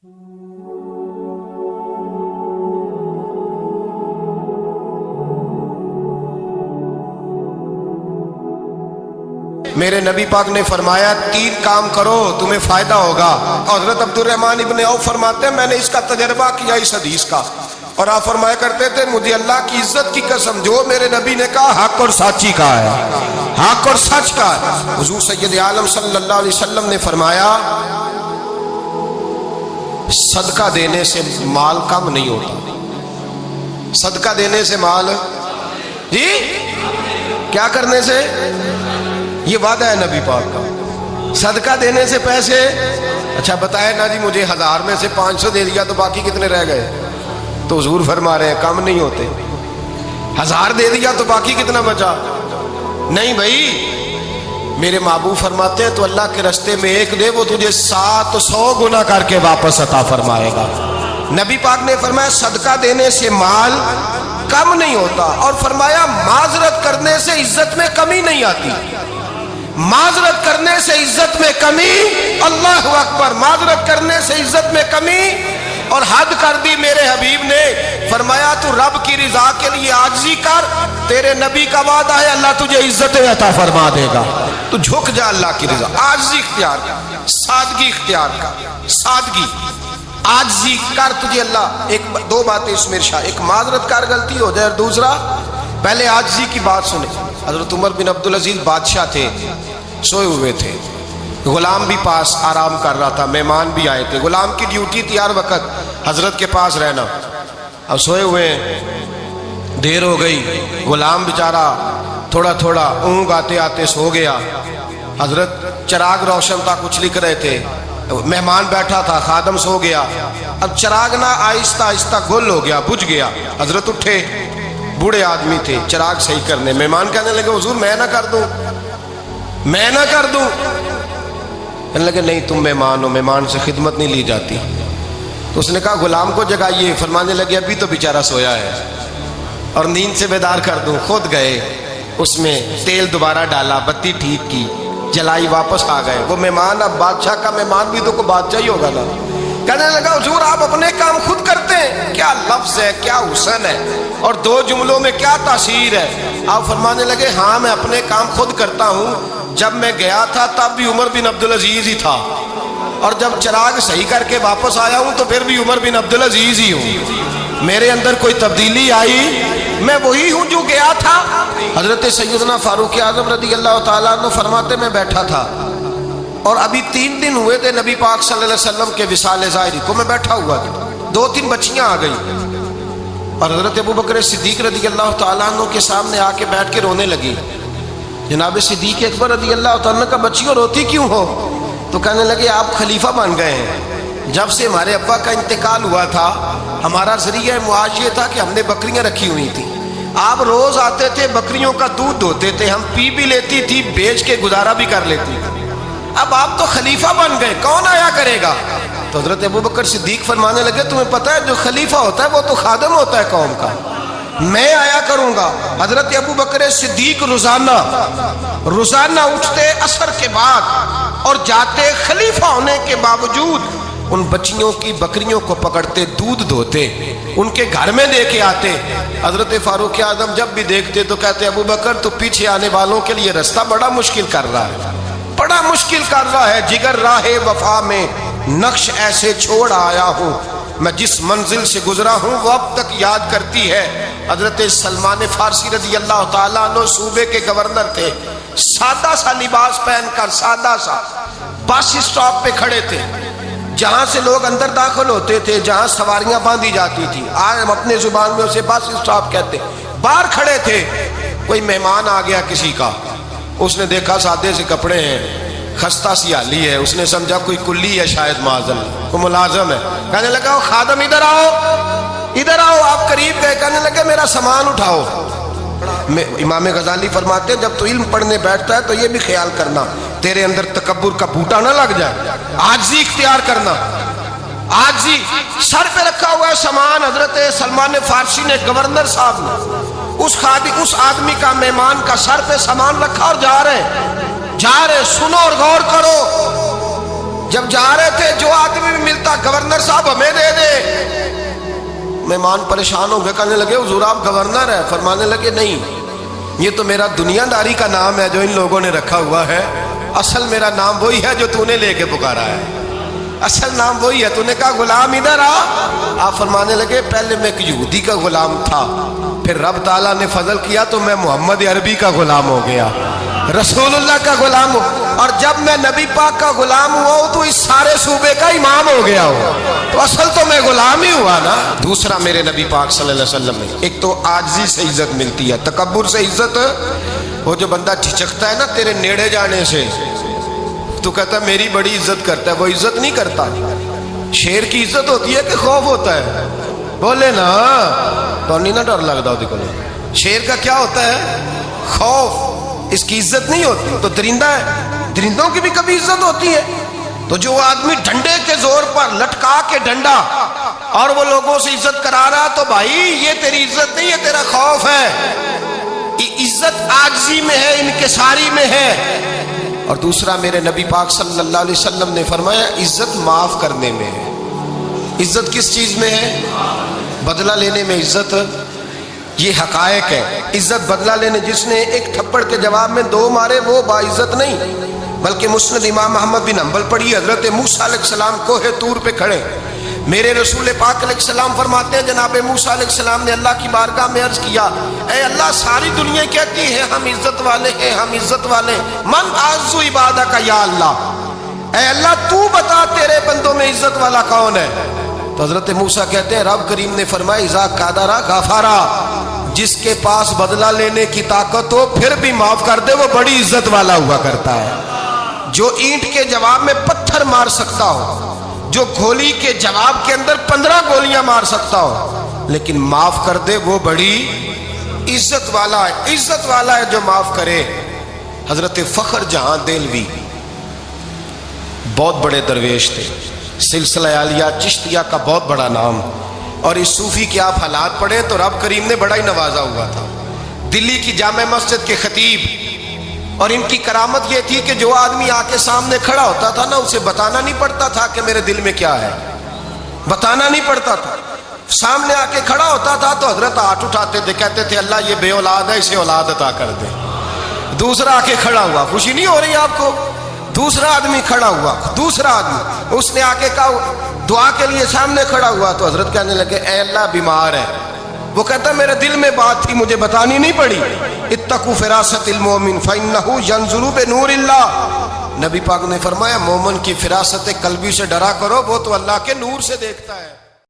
میرے نبی پاک نے فرمایا 3 کام کرو تمہیں فائدہ ہوگا. حضرت عبدالرحمن ابن عوف فرماتے ہیں میں نے اس کا تجربہ کیا اس حدیث کا, اور آپ فرمایا کرتے تھے مجھے اللہ کی عزت کی قسم جو میرے نبی نے کہا حق اور سچی کا ہے, حق اور سچ کا ہے. حضور سید عالم صلی اللہ علیہ وسلم نے فرمایا صدقہ دینے سے مال کم نہیں ہوتا. صدقہ دینے سے مال جی کیا کرنے سے, یہ وعدہ ہے نبی پاک کا. صدقہ دینے سے پیسے, اچھا بتائے نا جی مجھے 1000 میں سے 500 دے دیا تو باقی کتنے رہ گئے؟ تو حضور فرما رہے ہیں کم نہیں ہوتے. 1000 دے دیا تو باقی کتنا بچا؟ نہیں بھائی, میرے محبوب فرماتے ہیں تو اللہ کے راستے میں 1 دے وہ تجھے 700 گنا کر کے واپس عطا فرمائے گا. نبی پاک نے فرمایا صدقہ دینے سے مال کم نہیں ہوتا, اور فرمایا معذرت کرنے سے عزت میں کمی نہیں آتی. معذرت کرنے سے عزت میں کمی, اللہ اکبر, معذرت کرنے سے عزت میں کمی. اور حد کر دی میرے حبیب نے, فرمایا تو رب کی رضا کے لیے عاجزی کر, تیرے نبی کا وعدہ ہے اللہ تجھے عزت عطا فرما دے گا. تو جھک جا اللہ کی رضا, عاجزی اختیار کر, سادگی اختیار کر, سادگی عاجزی کر, تجھے اللہ 2 باتیں اس میں ارشاد, ایک معذرت کر غلطی ہو جائے, اور دوسرا پہلے عاجزی کی بات سنیں. حضرت عمر بن عبدالعزیز بادشاہ تھے, سوئے ہوئے تھے, غلام بھی پاس آرام کر رہا تھا, مہمان بھی آئے تھے. غلام کی ڈیوٹی تھی ہر وقت حضرت کے پاس رہنا. اب سوئے ہوئے, دیر ہو گئی, غلام بیچارہ تھوڑا تھوڑا اونگ آتے آتے سو گیا. حضرت چراغ روشن تھا, کچھ لکھ رہے تھے, مہمان بیٹھا تھا, خادم سو گیا. اب چراغ نہ آہستہ آہستہ گل ہو گیا, بجھ گیا. حضرت اٹھے, بوڑھے آدمی تھے, چراغ صحیح کرنے. مہمان کہنے لگے حضور میں نہ کر دوں, میں نہ کر دوں. کہنے لگے نہیں تم مہمان ہو, مہمان سے خدمت نہیں لی جاتی. تو اس نے کہا غلام کو جگائیے. فرمانے لگے ابھی تو بیچارہ سویا ہے اور نیند سے بیدار کر دوں. خود گئے, اس میں تیل دوبارہ ڈالا, بتی ٹھیک کی, جلائی, واپس آ گئے. وہ مہمان, اب بادشاہ کا مہمان بھی تو کوئی بادشاہ ہی ہوگا نا. کہنے لگا حضور آپ اپنے کام خود کرتے ہیں, کیا لفظ ہے, کیا حسن ہے, اور 2 جملوں میں کیا تاثیر ہے. آپ فرمانے لگے ہاں میں اپنے کام خود کرتا ہوں. جب میں گیا تھا تب بھی عمر بن عبدالعزیز ہی تھا, اور جب چراغ صحیح کر کے واپس آیا ہوں تو پھر بھی عمر بن عبدالعزیز ہی ہوں. میرے اندر کوئی تبدیلی آئی, میں وہی ہوں جو گیا تھا. حضرت سیدنا فاروق اعظم رضی اللہ تعالیٰ عنہ فرماتے میں بیٹھا تھا, اور ابھی 3 دن ہوئے تھے نبی پاک صلی اللہ علیہ وسلم کے وصال ظاہری کو. میں بیٹھا ہوا تھا, 2-3 بچیاں آ گئی, اور حضرت ابوبکر صدیق رضی اللہ تعالیٰ عنہ کے سامنے آ کے بیٹھ کے رونے لگی. جناب صدیق اکبر رضی اللہ تعالیٰ عنہ کا بچیوں روتی کیوں ہو؟ تو کہنے لگے آپ خلیفہ بن گئے ہیں. جب سے ہمارے ابا کا انتقال ہوا تھا ہمارا ذریعہ معاش یہ تھا کہ ہم نے بکریاں رکھی ہوئی تھیں. آپ روز آتے تھے, بکریوں کا دودھ دھوتے تھے, ہم پی بھی لیتی تھی, بیچ کے گزارا بھی کر لیتی. اب آپ تو خلیفہ بن گئے, کون آیا کرے گا؟ تو حضرت ابوبکر صدیق فرمانے لگے تمہیں پتہ ہے جو خلیفہ ہوتا ہے وہ تو خادم ہوتا ہے قوم کا, میں آیا کروں گا. حضرت ابوبکر صدیق روزانہ اٹھتے عصر کے بعد اور جاتے, خلیفہ ہونے کے باوجود ان بچیوں کی بکریوں کو پکڑتے, دودھ دھوتے, ان کے گھر میں دے کے آتے. حضرت فاروق اعظم جب بھی دیکھتے تو کہتے ابوبکر تو پیچھے آنے والوں کے لیے رستہ بڑا مشکل کر رہا ہے, بڑا مشکل کر رہا ہے. جگر راہ وفا میں نقش ایسے چھوڑ آیا ہوں, میں جس منزل سے گزرا ہوں وہ اب تک یاد کرتی ہے. حضرت سلمان فارسی رضی اللہ تعالیٰ عنہ صوبے کے گورنر تھے, سادہ سا لباس پہن کر, سادہ سا, بس اسٹاپ پہ کھڑے تھے, جہاں سے لوگ اندر داخل ہوتے تھے, جہاں سواریاں باندھی جاتی تھی, آج ہم اپنے زبان میں اسے بس اسٹاپ کہتے. باہر کھڑے تھے, کوئی مہمان آ گیا کسی کا, اس نے دیکھا سادے سے کپڑے ہیں, خستہ سی حالی ہے, اس نے سمجھا کوئی کلی ہے شاید, معاذ کوئی ملازم ہے. کہنے لگا خادم ادھر آؤ, ادھر آؤ. آپ قریب گئے, کہنے لگے میرا سامان اٹھاؤ. امام غزالی فرماتے ہیں جب تو علم پڑھنے بیٹھتا ہے تو یہ بھی خیال کرنا تیرے اندر تکبر کا بوٹا نہ لگ جائے, عاجزی اختیار کرنا. عاجزی, سر پہ رکھا ہوا ہے سامان. حضرت سلمان فارسی نے, گورنر صاحب نے, اس آدمی کا, مہمان کا سر پہ سامان رکھا اور جا رہے. سنو اور غور کرو, جب جا رہے تھے جو آدمی بھی ملتا گورنر صاحب مہمان پریشان ہو گئے، کہنے لگے حضور آپ گورنر ہے؟ فرمانے لگے نہیں، یہ تو میرا دنیا داری کا نام ہے جو ان لوگوں نے رکھا ہوا ہے، اصل میرا نام وہی ہے جو تو نے لے کے پکارا ہے، اصل نام وہی ہے۔ تو نے کہا غلام ادھر آ۔ آپ فرمانے لگے پہلے میں ایک یہودی کا غلام تھا، پھر رب تعالیٰ نے فضل کیا تو میں محمد عربی کا غلام ہو گیا، رسول اللہ کا غلام ہو، اور جب میں نبی پاک کا غلام ہوا ہوں تو اس سارے صوبے کا امام ہو گیا ہوں، تو اصل تو میں غلام ہی ہوا نا۔ دوسرا میرے نبی پاک صلی اللہ علیہ وسلم میں ایک تو عاجزی سے عزت ملتی ہے، تکبر سے عزت، وہ جو بندہ جھجکتا ہے نا تیرے نیڑے جانے سے، تو کہتا ہے میری بڑی عزت کرتا ہے، وہ عزت نہیں کرتا۔ شیر کی عزت ہوتی ہے کہ خوف ہوتا ہے؟ بولے نا، تو نہیں نا ڈر لگتا ہوتی کو۔ شیر کا کیا ہوتا ہے؟ خوف، اس کی عزت نہیں ہوتی۔ تو درندہ ہے، درندوں کی بھی کبھی عزت ہوتی ہے؟ تو جو آدمی ڈنڈے کے زور پر لٹکا کے ڈنڈا اور وہ لوگوں سے عزت کرا رہا، تو بھائی یہ تیری عزت نہیں ہے، تیرا خوف ہے۔ عزت عاجزی میں ہے، انکساری میں ہے۔ اور دوسرا میرے نبی پاک صلی اللہ علیہ وسلم نے فرمایا عزت معاف کرنے میں ہے۔ عزت کس چیز میں ہے؟ بدلہ لینے میں عزت، یہ حقائق ہے۔ عزت بدلہ لینے، جس نے ایک تھپڑ کے جواب میں دو مارے وہ باعزت نہیں، بلکہ مسند امام احمد بن حنبل پڑھی، حضرت موسیٰ علیہ السلام کوہ طور پہ کھڑے، میرے رسول پاک علیہ السلام فرماتے ہیں جناب موسیٰ علیہ السلام نے اللہ کی بارگاہ میں عرض کیا، اے اللہ ساری دنیا کہتی ہے ہم عزت والے ہیں، ہم عزت والے ہیں، من اعز عبادک یا اللہ، اے اللہ تو بتا تیرے بندوں میں عزت والا کون ہے؟ تو حضرت موسیٰ کہتے ہیں رب کریم نے فرمایا اذا قادر غفارا، جس کے پاس بدلہ لینے کی طاقت ہو پھر بھی معاف کر دے وہ بڑی عزت والا ہوا کرتا ہے۔ جو اینٹ کے جواب میں پتھر مار سکتا ہو، جو گولی کے جواب کے اندر 15 گولیاں مار سکتا ہو، لیکن معاف کر دے وہ بڑی عزت والا ہے۔ عزت والا ہے جو معاف کرے۔ حضرت فخر جہاں دہلوی بہت بڑے درویش تھے، سلسلہ عالیہ چشتیہ کا بہت بڑا نام، اور اس صوفی کے آپ حالات پڑھیں تو رب کریم نے بڑا ہی نوازا ہوا تھا۔ دلی کی جامع مسجد کے خطیب، اور ان کی کرامت یہ تھی کہ جو آدمی آ کے سامنے کھڑا ہوتا تھا نا اسے بتانا نہیں پڑتا تھا کہ میرے دل میں کیا ہے، بتانا نہیں پڑتا تھا۔ سامنے آ کے کھڑا ہوتا تھا تو حضرت ہاتھ اٹھاتے تھے، کہتے تھے اللہ یہ بے اولاد ہے اسے اولاد عطا کر دے۔ دوسرا آ کے کھڑا ہوا، خوشی نہیں ہو رہی آپ کو؟ دوسرا آدمی کھڑا ہوا، دوسرا آدمی اس نے آ کے کہا دعا کے لیے سامنے کھڑا ہوا، تو حضرت کہنے لگے اے اللہ بیمار ہے، وہ کہتا میرے دل میں بات تھی مجھے بتانی نہیں پڑی، اتقوا فراست المومن فإنہ ینظر بنور اللہ، نبی پاک نے فرمایا مومن کی فراست قلبی سے ڈرا کرو، وہ تو اللہ کے نور سے دیکھتا ہے۔